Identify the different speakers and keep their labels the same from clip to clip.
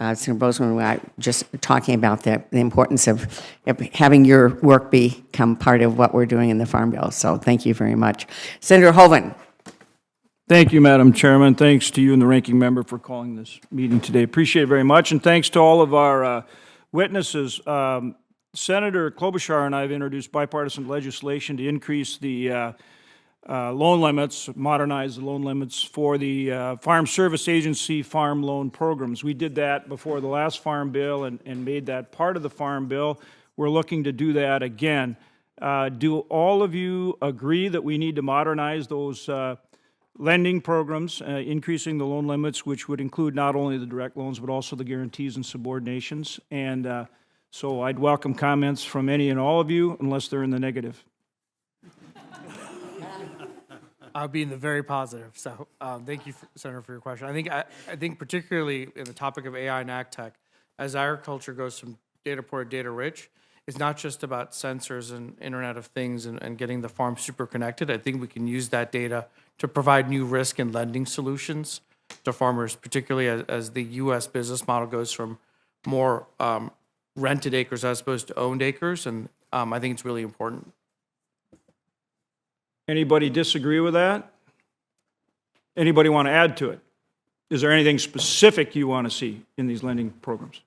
Speaker 1: Senator Bozeman, we were just talking about the importance of having your work become part of what we're doing in the Farm Bill. So thank you very much. Senator Hoeven.
Speaker 2: Thank you, Madam Chairman. Thanks to you and the ranking member for calling this meeting today. Appreciate it very much. And thanks to all of our witnesses. Senator Klobuchar and I have introduced bipartisan legislation to increase the loan limits, modernize the loan limits for the Farm Service Agency farm loan programs. We did that before the last Farm Bill and made that part of the Farm Bill. We're looking to do that again. Do all of you agree that we need to modernize those lending programs, increasing the loan limits, which would include not only the direct loans but also the guarantees and subordinations? And so I'd welcome comments from any and all of you, unless they're in the negative.
Speaker 3: I'll be in the very positive. So thank you, Senator, for your question. I think particularly in the topic of AI and ag tech, as agriculture goes from data poor to data rich, it's not just about sensors and Internet of Things and getting the farm super connected. I think we can use that data to provide new risk and lending solutions to farmers, particularly as the U.S. business model goes from more rented acres as opposed to owned acres, and I think it's really important.
Speaker 2: Anybody disagree with that? Anybody want to add to it? Is there anything specific you want to see in these lending programs?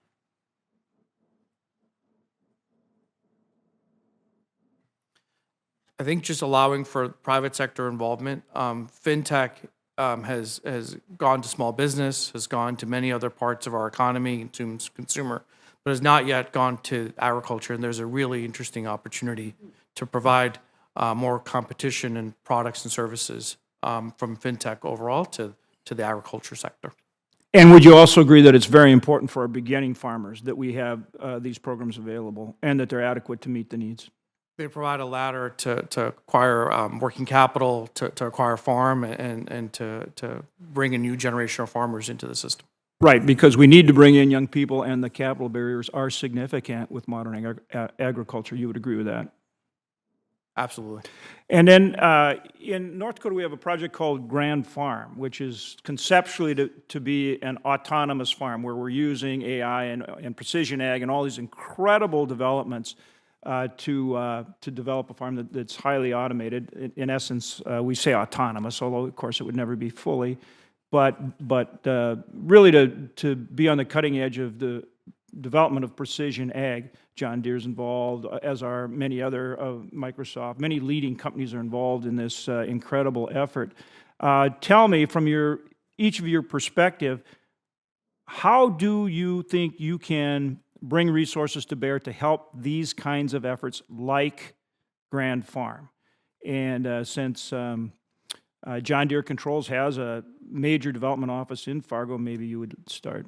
Speaker 3: I think just allowing for private sector involvement. FinTech has gone to small business, has gone to many other parts of our economy, consumer, but has not yet gone to agriculture. And there's a really interesting opportunity to provide more competition in products and services from FinTech overall to the agriculture sector.
Speaker 2: And would you also agree that it's very important for our beginning farmers that we have these programs available and that they're adequate to meet the needs?
Speaker 3: They provide a ladder to acquire working capital, to acquire farm, and to bring a new generation of farmers into the system.
Speaker 2: Right, because we need to bring in young people, and the capital barriers are significant with modern agriculture. You would agree with that?
Speaker 3: Absolutely.
Speaker 2: And then in North Dakota, we have a project called Grand Farm, which is conceptually to be an autonomous farm where we're using AI and precision ag and all these incredible developments to develop a farm that's highly automated. In essence, we say autonomous, although of course it would never be fully, but really to be on the cutting edge of the development of precision ag. John Deere's involved, as are many other Microsoft. Many leading companies are involved in this incredible effort. Tell me, from each of your perspective, how do you think you can bring resources to bear to help these kinds of efforts like Grand Farm? And since John Deere Controls has a major development office in Fargo, maybe you would start.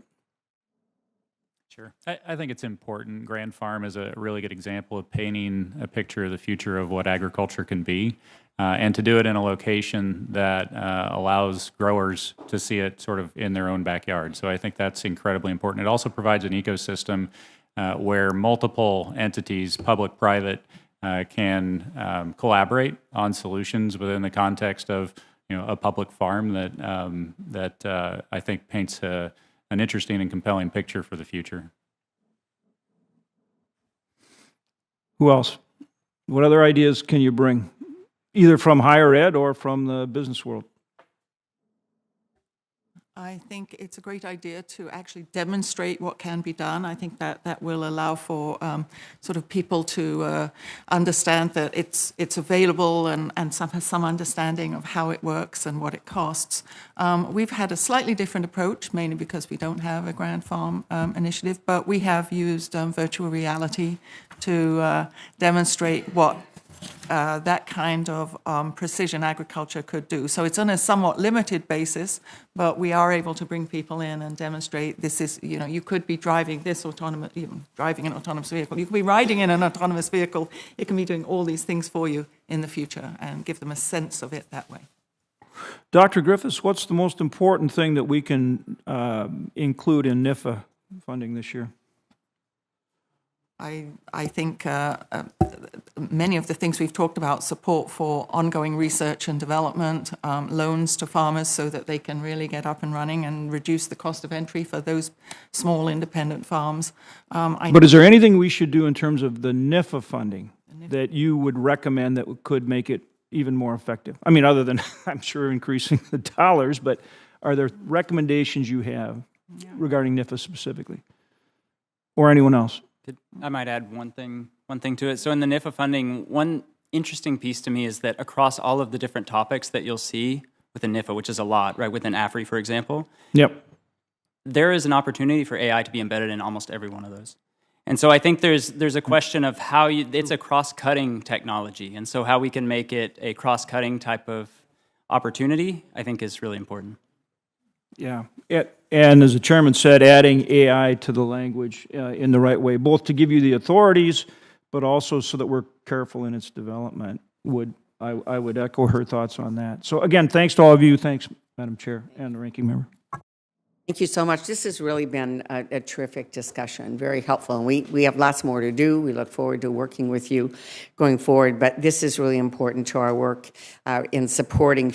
Speaker 4: Sure. I think it's important. Grand Farm is a really good example of painting a picture of the future of what agriculture can be, and to do it in a location that allows growers to see it sort of in their own backyard. So I think that's incredibly important. It also provides an ecosystem where multiple entities, public, private, can collaborate on solutions within the context of a public farm that I think paints an interesting and compelling picture for the future.
Speaker 2: Who else? What other ideas can you bring, either from higher ed or from the business world?
Speaker 5: I think it's a great idea to actually demonstrate what can be done. I think that will allow for sort of people to understand that it's available and have some understanding of how it works and what it costs. We've had a slightly different approach, mainly because we don't have a Grand Farm initiative, but we have used virtual reality to demonstrate what that kind of precision agriculture could do. So it's on a somewhat limited basis, but we are able to bring people in and demonstrate this is, you could be driving this autonomous, driving an autonomous vehicle. You could be riding in an autonomous vehicle. It can be doing all these things for you in the future and give them a sense of it that way.
Speaker 2: Dr. Griffiths, what's the most important thing that we can include in NIFA funding this year?
Speaker 5: I think many of the things we've talked about, support for ongoing research and development, loans to farmers so that they can really get up and running and reduce the cost of entry for those small independent farms.
Speaker 2: But is there anything we should do in terms of the NIFA funding that you would recommend that could make it even more effective? I mean, other than, I'm sure, increasing the dollars, but are there recommendations you have regarding NIFA specifically? Or anyone else?
Speaker 6: I might add one thing to it. So in the NIFA funding, one interesting piece to me is that across all of the different topics that you'll see within NIFA, which is a lot, right, within AFRI, for example,
Speaker 2: Yep.
Speaker 6: there is an opportunity for AI to be embedded in almost every one of those. And so I think there's a question of how it's a cross-cutting technology, and so how we can make it a cross-cutting type of opportunity, I think, is really important.
Speaker 2: Yeah, and as the chairman said, adding AI to the language in the right way, both to give you the authorities, but also so that we're careful in its development. I would echo her thoughts on that. So again, thanks to all of you. Thanks, Madam Chair and the ranking member.
Speaker 1: Thank you so much. This has really been a terrific discussion, very helpful. And we have lots more to do. We look forward to working with you going forward. But this is really important to our work in supporting